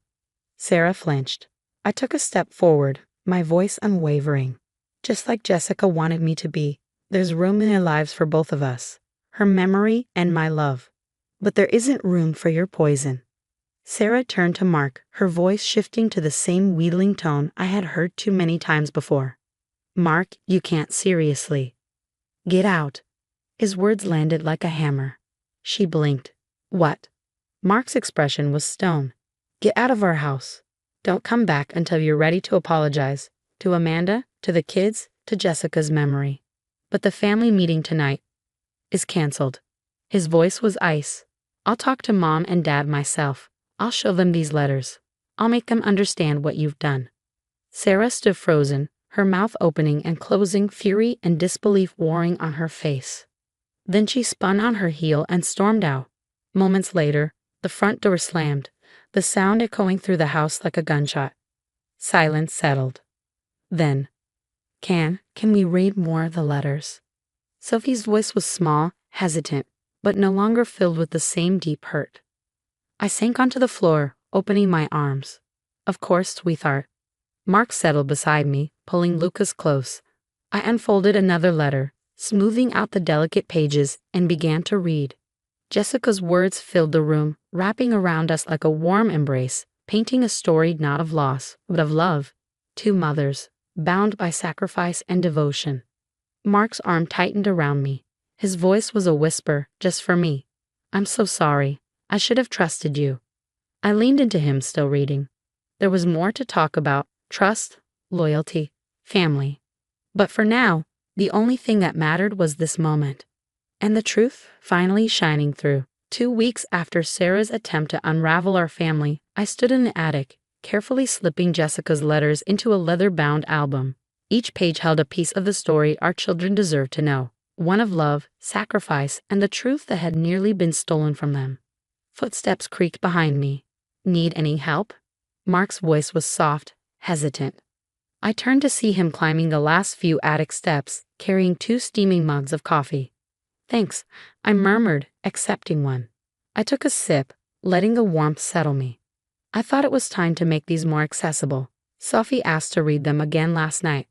Sarah flinched. I took a step forward, my voice unwavering. Just like Jessica wanted me to be, there's room in their lives for both of us, her memory and my love. But there isn't room for your poison. Sarah turned to Mark, her voice shifting to the same wheedling tone I had heard too many times before. Mark, you can't seriously. Get out. His words landed like a hammer. She blinked. What? Mark's expression was stone. Get out of our house. Don't come back until you're ready to apologize. To Amanda, to the kids, to Jessica's memory. But the family meeting tonight is canceled. His voice was ice. I'll talk to Mom and Dad myself. I'll show them these letters. I'll make them understand what you've done." Sarah stood frozen, her mouth opening and closing, fury and disbelief warring on her face. Then she spun on her heel and stormed out. Moments later, the front door slammed, the sound echoing through the house like a gunshot. Silence settled. Then, Can we read more of the letters?" Sophie's voice was small, hesitant, but no longer filled with the same deep hurt. I sank onto the floor, opening my arms. "Of course, sweetheart." Mark settled beside me, pulling Lucas close. I unfolded another letter, smoothing out the delicate pages, and began to read. Jessica's words filled the room, wrapping around us like a warm embrace, painting a story not of loss, but of love. Two mothers, bound by sacrifice and devotion. Mark's arm tightened around me. His voice was a whisper, just for me. "I'm so sorry. I should have trusted you." I leaned into him, still reading. There was more to talk about: trust, loyalty, family. But for now, the only thing that mattered was this moment. And the truth finally shining through. 2 weeks after Sarah's attempt to unravel our family, I stood in the attic, carefully slipping Jessica's letters into a leather-bound album. Each page held a piece of the story our children deserved to know, one of love, sacrifice, and the truth that had nearly been stolen from them. Footsteps creaked behind me. "Need any help?" Mark's voice was soft, hesitant. I turned to see him climbing the last few attic steps, carrying 2 steaming mugs of coffee. "Thanks," I murmured, accepting one. I took a sip, letting the warmth settle me. I thought it was time to make these more accessible. Sophie asked to read them again last night.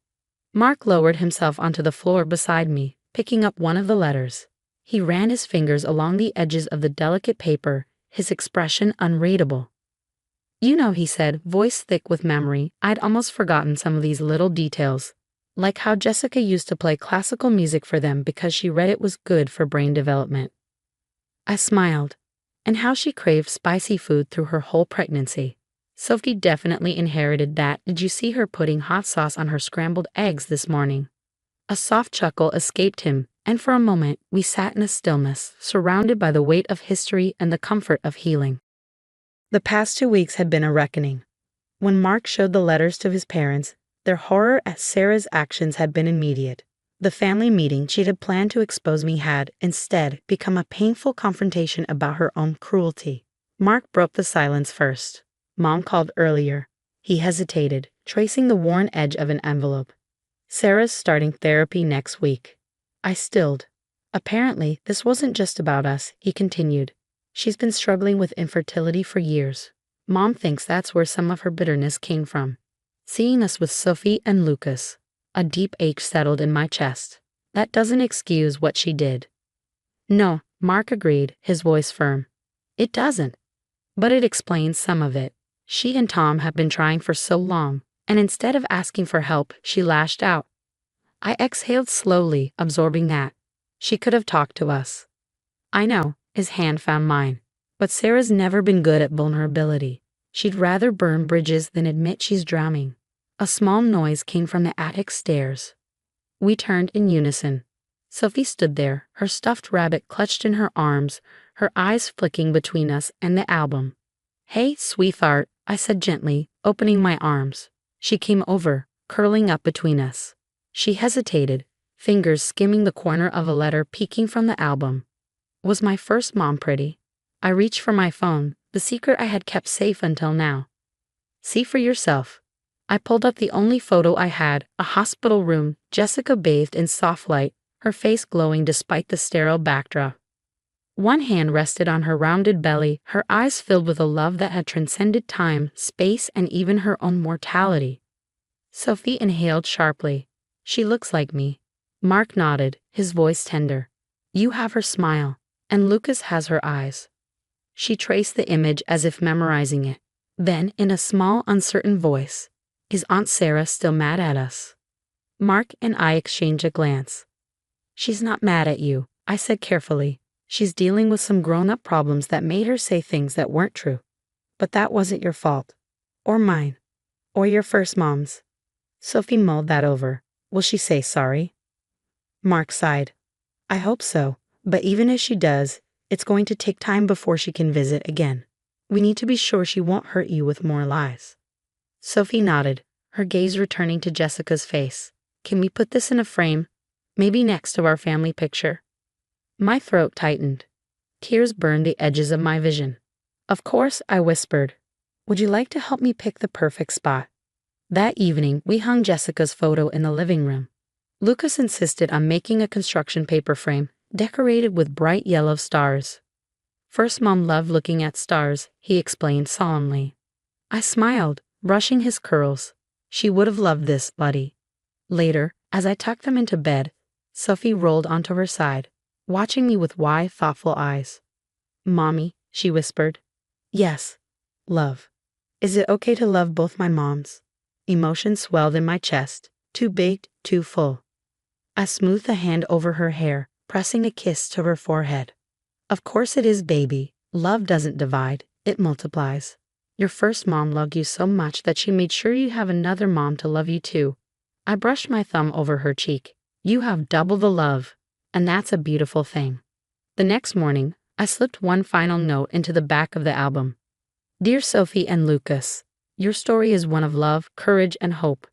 Mark lowered himself onto the floor beside me, picking up one of the letters. He ran his fingers along the edges of the delicate paper, his expression unreadable. "You know," he said, voice thick with memory, "I'd almost forgotten some of these little details. Like how Jessica used to play classical music for them because she read it was good for brain development." I smiled. And how she craved spicy food through her whole pregnancy. Sophie definitely inherited that. Did you see her putting hot sauce on her scrambled eggs this morning? A soft chuckle escaped him, and for a moment we sat in a stillness, surrounded by the weight of history and the comfort of healing. The past 2 weeks had been a reckoning. When Mark showed the letters to his parents, their horror at Sarah's actions had been immediate. The family meeting she'd had planned to expose me had, instead, become a painful confrontation about her own cruelty. Mark broke the silence first. Mom called earlier. He hesitated, tracing the worn edge of an envelope. "Sarah's starting therapy next week." I stilled. "Apparently, this wasn't just about us," he continued. "She's been struggling with infertility for years. Mom thinks that's where some of her bitterness came from. Seeing us with Sophie and Lucas." A deep ache settled in my chest. "That doesn't excuse what she did." "No," Mark agreed, his voice firm. "It doesn't. But it explains some of it. She and Tom have been trying for so long, and instead of asking for help, she lashed out." I exhaled slowly, absorbing that. She could have talked to us. "I know," his hand found mine. "But Sarah's never been good at vulnerability. She'd rather burn bridges than admit she's drowning." A small noise came from the attic stairs. We turned in unison. Sophie stood there, her stuffed rabbit clutched in her arms, her eyes flicking between us and the album. "Hey, sweetheart," I said gently, opening my arms. She came over, curling up between us. She hesitated, fingers skimming the corner of a letter peeking from the album. Was my first mom pretty? I reached for my phone, the secret I had kept safe until now. "See for yourself." I pulled up the only photo I had, a hospital room, Jessica bathed in soft light, her face glowing despite the sterile backdrop. One hand rested on her rounded belly, her eyes filled with a love that had transcended time, space, and even her own mortality. Sophie inhaled sharply. "She looks like me." Mark nodded, his voice tender. "You have her smile, and Lucas has her eyes." She traced the image as if memorizing it. Then, in a small, uncertain voice, "Is Aunt Sarah still mad at us?" Mark and I exchanged a glance. "She's not mad at you," I said carefully. "She's dealing with some grown-up problems that made her say things that weren't true. But that wasn't your fault. Or mine. Or your first mom's." Sophie mulled that over. "Will she say sorry?" Mark sighed. "I hope so. But even if she does, It's going to take time before she can visit again. We need to be sure she won't hurt you with more lies. Sophie nodded, her gaze returning to Jessica's face. Can we put this in a frame? Maybe next to our family picture? My throat tightened. Tears burned the edges of my vision. Of course, I whispered. Would you like to help me pick the perfect spot? That evening, we hung Jessica's photo in the living room. Lucas insisted on making a construction paper frame decorated with bright yellow stars. First Mom loved looking at stars, he explained solemnly. I smiled, brushing his curls. She would have loved this, buddy. Later, as I tucked them into bed, Sophie rolled onto her side, watching me with wide, thoughtful eyes. Mommy, she whispered. Yes, love. Is it okay to love both my moms? Emotion swelled in my chest, too big, too full. I smoothed a hand over her hair, pressing a kiss to her forehead. Of course it is, baby. Love doesn't divide, it multiplies. Your first mom loved you so much that she made sure you have another mom to love you too. I brushed my thumb over her cheek. You have double the love, and that's a beautiful thing. The next morning, I slipped one final note into the back of the album. Dear Sophie and Lucas, your story is one of love, courage, and hope.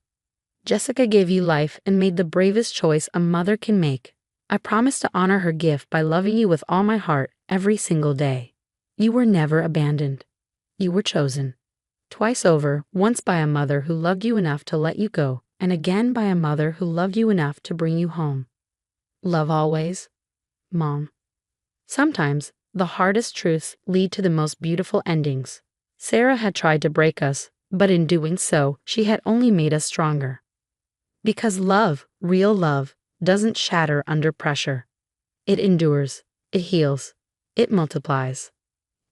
Jessica gave you life and made the bravest choice a mother can make. I promise to honor her gift by loving you with all my heart every single day. You were never abandoned. You were chosen. Twice over, once by a mother who loved you enough to let you go, and again by a mother who loved you enough to bring you home. Love always, Mom. Sometimes, the hardest truths lead to the most beautiful endings. Sarah had tried to break us, but in doing so, she had only made us stronger. Because love, real love, doesn't shatter under pressure. It endures, it heals, it multiplies.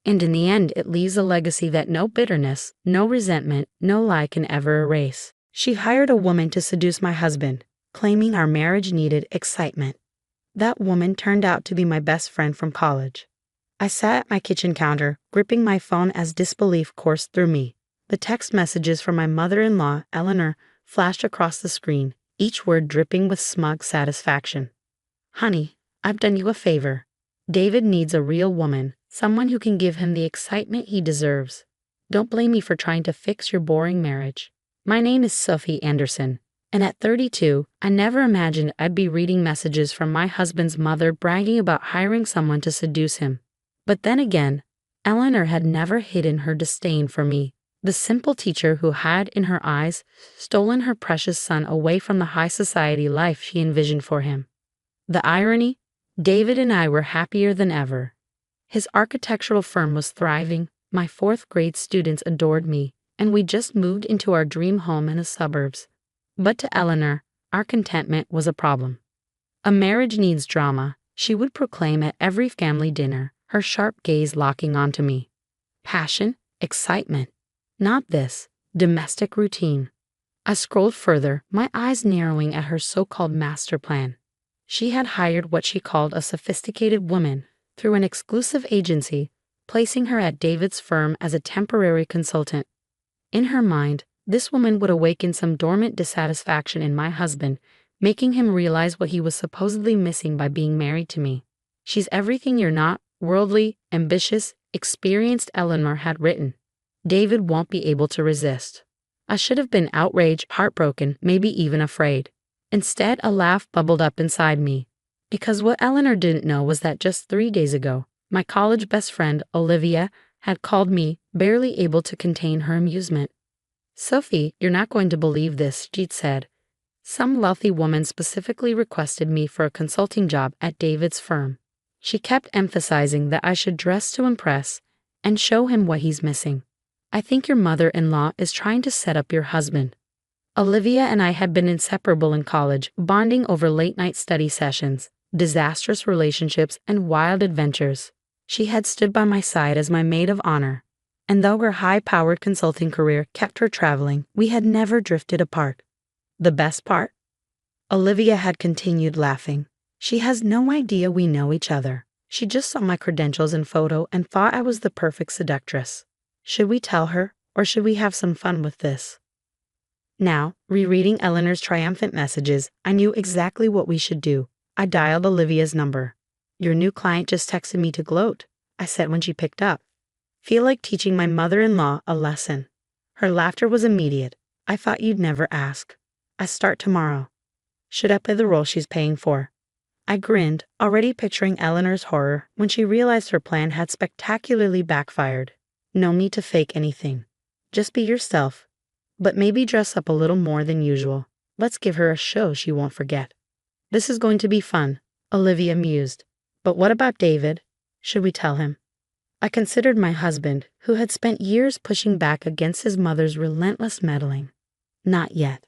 And in the end, it leaves a legacy that no bitterness, no resentment, no lie can ever erase. She hired a woman to seduce my husband, claiming our marriage needed excitement. That woman turned out to be my best friend from college. I sat at my kitchen counter, gripping my phone as disbelief coursed through me. The text messages from my mother-in-law, Eleanor, flashed across the screen, each word dripping with smug satisfaction. Honey, I've done you a favor. David needs a real woman, someone who can give him the excitement he deserves. Don't blame me for trying to fix your boring marriage. My name is Sophie Anderson, and at 32, I never imagined I'd be reading messages from my husband's mother bragging about hiring someone to seduce him. But then again, Eleanor had never hidden her disdain for me, the simple teacher who had, in her eyes, stolen her precious son away from the high society life she envisioned for him. The irony? David and I were happier than ever. His architectural firm was thriving, my fourth-grade students adored me, and we just moved into our dream home in the suburbs. But to Eleanor, our contentment was a problem. A marriage needs drama, she would proclaim at every family dinner, her sharp gaze locking onto me. Passion, excitement. Not this, domestic routine. I scrolled further, my eyes narrowing at her so-called master plan. She had hired what she called a sophisticated woman through an exclusive agency, placing her at David's firm as a temporary consultant. In her mind, this woman would awaken some dormant dissatisfaction in my husband, making him realize what he was supposedly missing by being married to me. She's everything you're not, worldly, ambitious, experienced, Eleanor had written. David won't be able to resist. I should have been outraged, heartbroken, maybe even afraid. Instead, a laugh bubbled up inside me. Because what Eleanor didn't know was that just 3 days ago, my college best friend, Olivia, had called me, barely able to contain her amusement. Sophie, you're not going to believe this, she'd said. Some wealthy woman specifically requested me for a consulting job at David's firm. She kept emphasizing that I should dress to impress and show him what he's missing. I think your mother-in-law is trying to set up your husband. Olivia and I had been inseparable in college, bonding over late-night study sessions, disastrous relationships, and wild adventures. She had stood by my side as my maid of honor, and though her high-powered consulting career kept her traveling, we had never drifted apart. The best part? Olivia had continued laughing. She has no idea we know each other. She just saw my credentials and photo and thought I was the perfect seductress. Should we tell her, or should we have some fun with this? Now, rereading Eleanor's triumphant messages, I knew exactly what we should do. I dialed Olivia's number. Your new client just texted me to gloat, I said when she picked up. Feel like teaching my mother-in-law a lesson. Her laughter was immediate. I thought you'd never ask. I start tomorrow. Should I play the role she's paying for? I grinned, already picturing Eleanor's horror when she realized her plan had spectacularly backfired. No need to fake anything. Just be yourself. But maybe dress up a little more than usual. Let's give her a show she won't forget. This is going to be fun, Olivia mused. But what about David? Should we tell him? I considered my husband, who had spent years pushing back against his mother's relentless meddling. Not yet.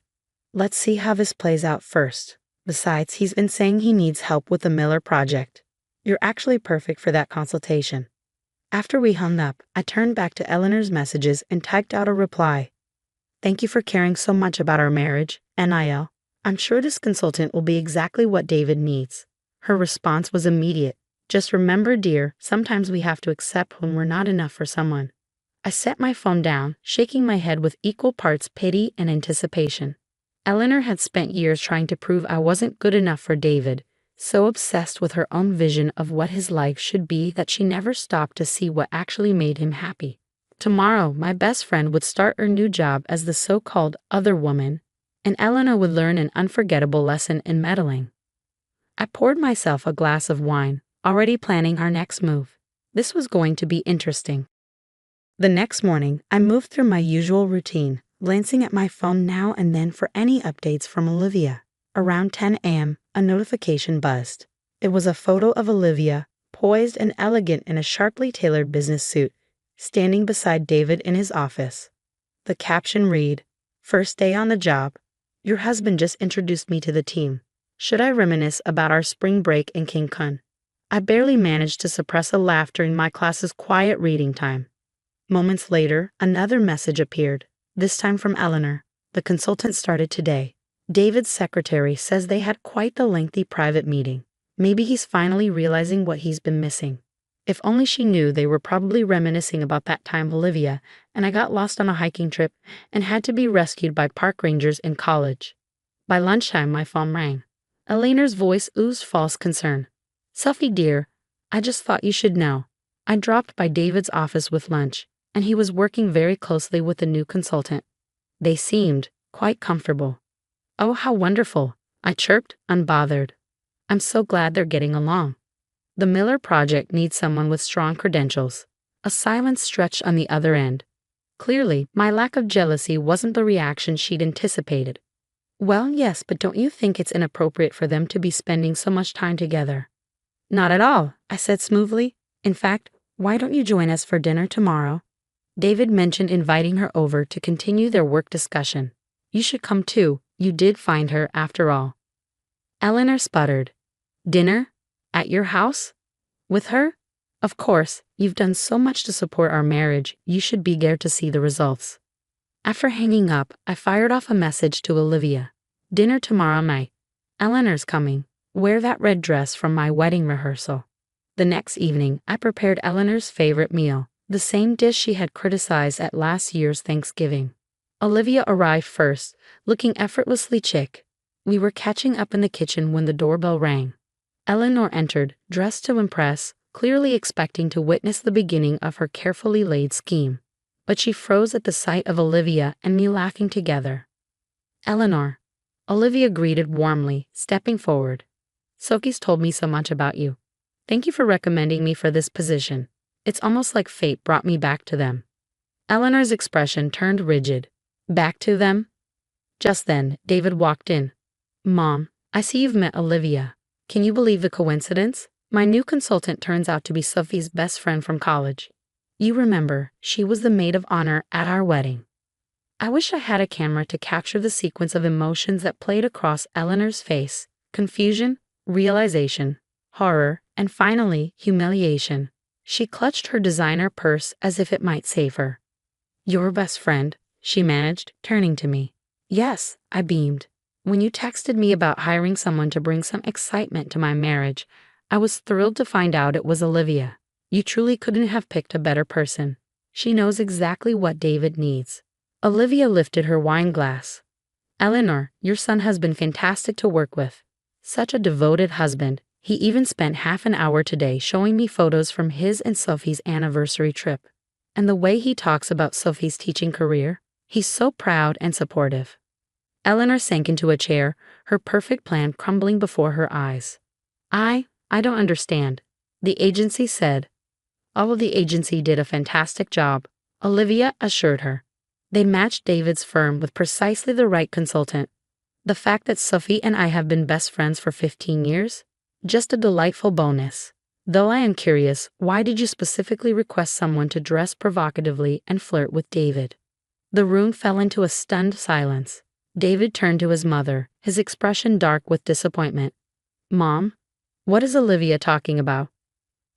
Let's see how this plays out first. Besides, he's been saying he needs help with the Miller project. You're actually perfect for that consultation. After we hung up, I turned back to Eleanor's messages and typed out a reply. Thank you for caring so much about our marriage, NIL. I'm sure this consultant will be exactly what David needs. Her response was immediate. Just remember, dear, sometimes we have to accept when we're not enough for someone. I set my phone down, shaking my head with equal parts pity and anticipation. Eleanor had spent years trying to prove I wasn't good enough for David, so obsessed with her own vision of what his life should be that she never stopped to see what actually made him happy. Tomorrow, my best friend would start her new job as the so-called other woman, and Eleanor would learn an unforgettable lesson in meddling. I poured myself a glass of wine, already planning our next move. This was going to be interesting. The next morning, I moved through my usual routine, glancing at my phone now and then for any updates from Olivia. Around 10 a.m., a notification buzzed. It was a photo of Olivia, poised and elegant in a sharply tailored business suit, standing beside David in his office. The caption read, "First day on the job. Your husband just introduced me to the team. Should I reminisce about our spring break in Cancun?" I barely managed to suppress a laugh during my class's quiet reading time. Moments later, another message appeared, this time from Eleanor. The consultant started today. David's secretary says they had quite the lengthy private meeting. Maybe he's finally realizing what he's been missing. If only she knew they were probably reminiscing about that time Olivia and I got lost on a hiking trip and had to be rescued by park rangers in college. By lunchtime, my phone rang. Eleanor's voice oozed false concern. "Sophie dear, I just thought you should know. I dropped by David's office with lunch, and he was working very closely with the new consultant. They seemed quite comfortable." "Oh, how wonderful," I chirped, unbothered. "I'm so glad they're getting along." The Miller project needs someone with strong credentials. A silence stretched on the other end. Clearly, my lack of jealousy wasn't the reaction she'd anticipated. "Well, yes, but don't you think it's inappropriate for them to be spending so much time together?" "Not at all," I said smoothly. "In fact, why don't you join us for dinner tomorrow?" David mentioned inviting her over to continue their work discussion. "You should come too. You did find her, after all." Eleanor sputtered. "Dinner? At your house? With her? Of course, you've done so much to support our marriage, you should be there to see the results." After hanging up, I fired off a message to Olivia. "Dinner tomorrow night. Eleanor's coming. Wear that red dress from my wedding rehearsal." The next evening, I prepared Eleanor's favorite meal, the same dish she had criticized at last year's Thanksgiving. Olivia arrived first, looking effortlessly chic. We were catching up in the kitchen when the doorbell rang. Eleanor entered, dressed to impress, clearly expecting to witness the beginning of her carefully laid scheme. But she froze at the sight of Olivia and me laughing together. "Eleanor," Olivia greeted warmly, stepping forward. "Soki's told me so much about you. Thank you for recommending me for this position. It's almost like fate brought me back to them." Eleanor's expression turned rigid. "Back to them?" Just then, David walked in. "Mom, I see you've met Olivia. Can you believe the coincidence? My new consultant turns out to be Sophie's best friend from college. You remember, she was the maid of honor at our wedding." I wish I had a camera to capture the sequence of emotions that played across Eleanor's face: confusion, realization, horror, and finally, humiliation. She clutched her designer purse as if it might save her. "Your best friend," she managed, turning to me. "Yes," I beamed. "When you texted me about hiring someone to bring some excitement to my marriage, I was thrilled to find out it was Olivia. You truly couldn't have picked a better person. She knows exactly what David needs." Olivia lifted her wine glass. "Eleanor, your son has been fantastic to work with. Such a devoted husband, He even spent half an hour today showing me photos from his and Sophie's anniversary trip. And the way he talks about Sophie's teaching career, he's so proud and supportive. Eleanor sank into a chair, her perfect plan crumbling before her eyes. I don't understand. The agency said. Oh, the agency did a fantastic job, Olivia assured her. They matched David's firm with precisely the right consultant. The fact that Sophie and I have been best friends for 15 years? Just a delightful bonus. Though I am curious, why did you specifically request someone to dress provocatively and flirt with David? The room fell into a stunned silence. David turned to his mother, his expression dark with disappointment. Mom? What is Olivia talking about?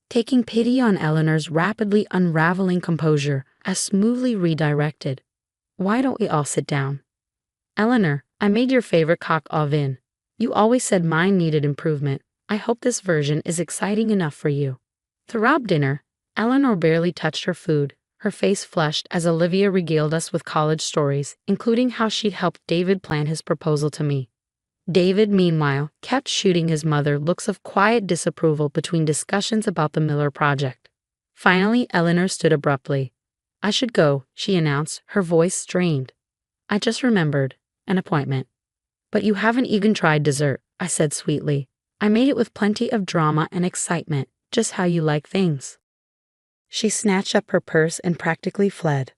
Taking pity on Eleanor's rapidly unraveling composure as smoothly redirected. Why don't we all sit down? Eleanor, I made your favorite coq au vin. You always said mine needed improvement. I hope this version is exciting enough for you. Throughout dinner, Eleanor barely touched her food, her face flushed as Olivia regaled us with college stories, including how she'd helped David plan his proposal to me. David, meanwhile, kept shooting his mother looks of quiet disapproval between discussions about the Miller project. Finally, Eleanor stood abruptly. I should go, she announced, her voice strained. I just remembered. An appointment. But you haven't even tried dessert, I said sweetly. I made it with plenty of drama and excitement, just how you like things. She snatched up her purse and practically fled.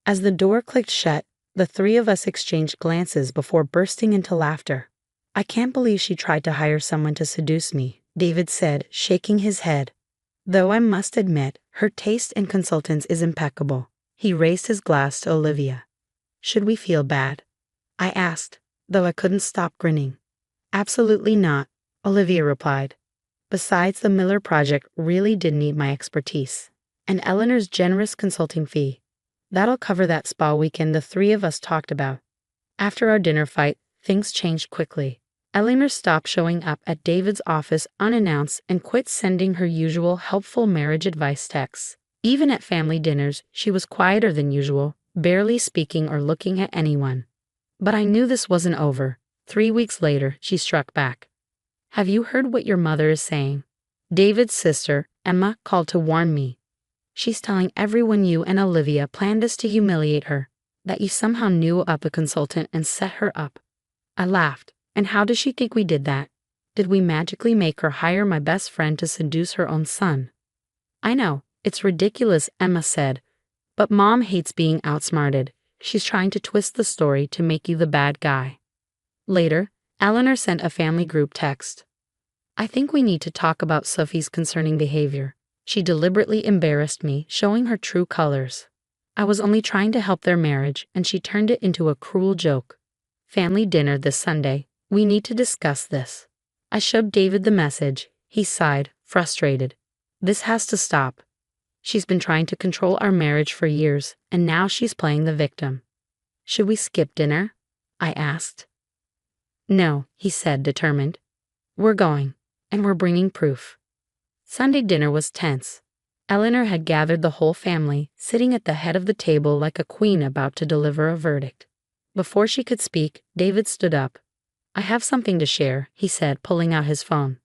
As the door clicked shut, the three of us exchanged glances before bursting into laughter. I can't believe she tried to hire someone to seduce me, David said, shaking his head. Though I must admit, her taste in consultants is impeccable. He raised his glass to Olivia. Should we feel bad? I asked, though I couldn't stop grinning. Absolutely not, Olivia replied. Besides, the Miller project really did need my expertise. And Eleanor's generous consulting fee. That'll cover that spa weekend the three of us talked about. After our dinner fight, things changed quickly. Eleanor stopped showing up at David's office unannounced and quit sending her usual helpful marriage advice texts. Even at family dinners, she was quieter than usual, barely speaking or looking at anyone. But I knew this wasn't over. 3 weeks later, she struck back. Have you heard what your mother is saying? David's sister, Emma, called to warn me. She's telling everyone you and Olivia planned us to humiliate her, that you somehow knew about the consultant and set her up. I laughed. And how does she think we did that? Did we magically make her hire my best friend to seduce her own son? I know, it's ridiculous, Emma said. But Mom hates being outsmarted. She's trying to twist the story to make you the bad guy. Later, Eleanor sent a family group text. I think we need to talk about Sophie's concerning behavior. She deliberately embarrassed me, showing her true colors. I was only trying to help their marriage, and she turned it into a cruel joke. Family dinner this Sunday. We need to discuss this. I showed David the message. He sighed, frustrated. This has to stop. She's been trying to control our marriage for years, and now she's playing the victim. Should we skip dinner? I asked. No, he said, determined. We're going, and we're bringing proof. Sunday dinner was tense. Eleanor had gathered the whole family, sitting at the head of the table like a queen about to deliver a verdict. Before she could speak, David stood up. I have something to share, he said, pulling out his phone.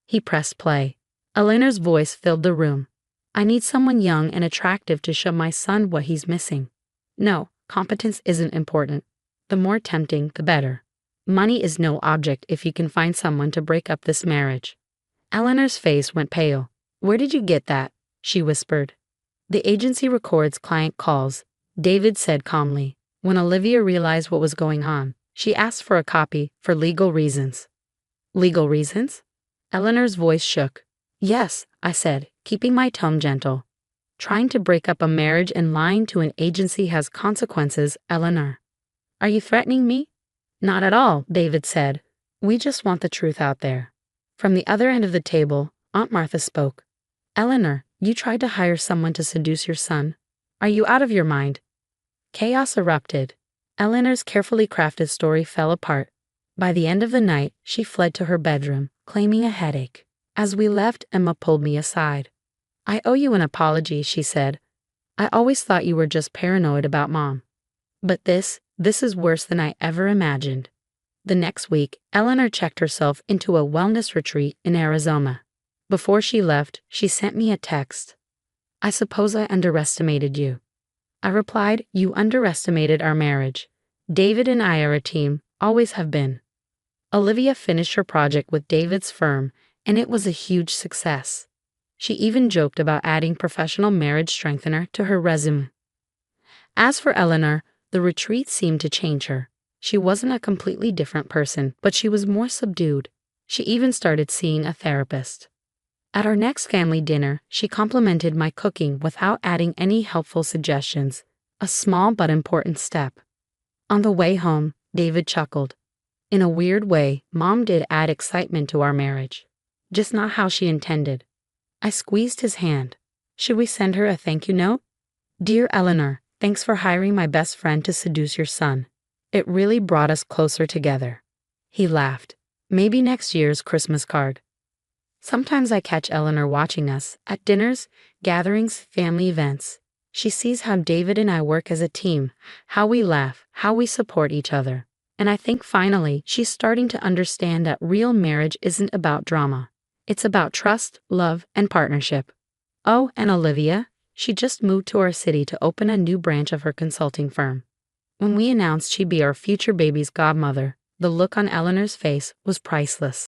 He pressed play. Eleanor's voice filled the room. I need someone young and attractive to show my son what he's missing. No, competence isn't important. The more tempting, the better. Money is no object if you can find someone to break up this marriage. Eleanor's face went pale. Where did you get that? She whispered. The agency records client calls, David said calmly. When Olivia realized what was going on, she asked for a copy for legal reasons. Legal reasons? Eleanor's voice shook. Yes, I said, keeping my tone gentle. Trying to break up a marriage and lying to an agency has consequences, Eleanor. Are you threatening me? Not at all, David said. We just want the truth out there. From the other end of the table, Aunt Martha spoke. Eleanor, you tried to hire someone to seduce your son. Are you out of your mind? Chaos erupted. Eleanor's carefully crafted story fell apart. By the end of the night, she fled to her bedroom, claiming a headache. As we left, Emma pulled me aside. I owe you an apology, she said. I always thought you were just paranoid about Mom. But this is worse than I ever imagined. The next week, Eleanor checked herself into a wellness retreat in Arizona. Before she left, she sent me a text. "I suppose I underestimated you." I replied, "You underestimated our marriage. David and I are a team, always have been." Olivia finished her project with David's firm, and it was a huge success. She even joked about adding professional marriage strengthener to her resume. As for Eleanor, the retreat seemed to change her. She wasn't a completely different person, but she was more subdued. She even started seeing a therapist. At our next family dinner, she complimented my cooking without adding any helpful suggestions, a small but important step. On the way home, David chuckled. In a weird way, Mom did add excitement to our marriage, just not how she intended. I squeezed his hand. Should we send her a thank you note? "Dear Eleanor, thanks for hiring my best friend to seduce your son. It really brought us closer together." He laughed. "Maybe next year's Christmas card." Sometimes I catch Eleanor watching us at dinners, gatherings, family events. She sees how David and I work as a team, how we laugh, how we support each other. And I think finally she's starting to understand that real marriage isn't about drama. It's about trust, love, and partnership. Oh, and Olivia, she just moved to our city to open a new branch of her consulting firm. When we announced she'd be our future baby's godmother, the look on Eleanor's face was priceless.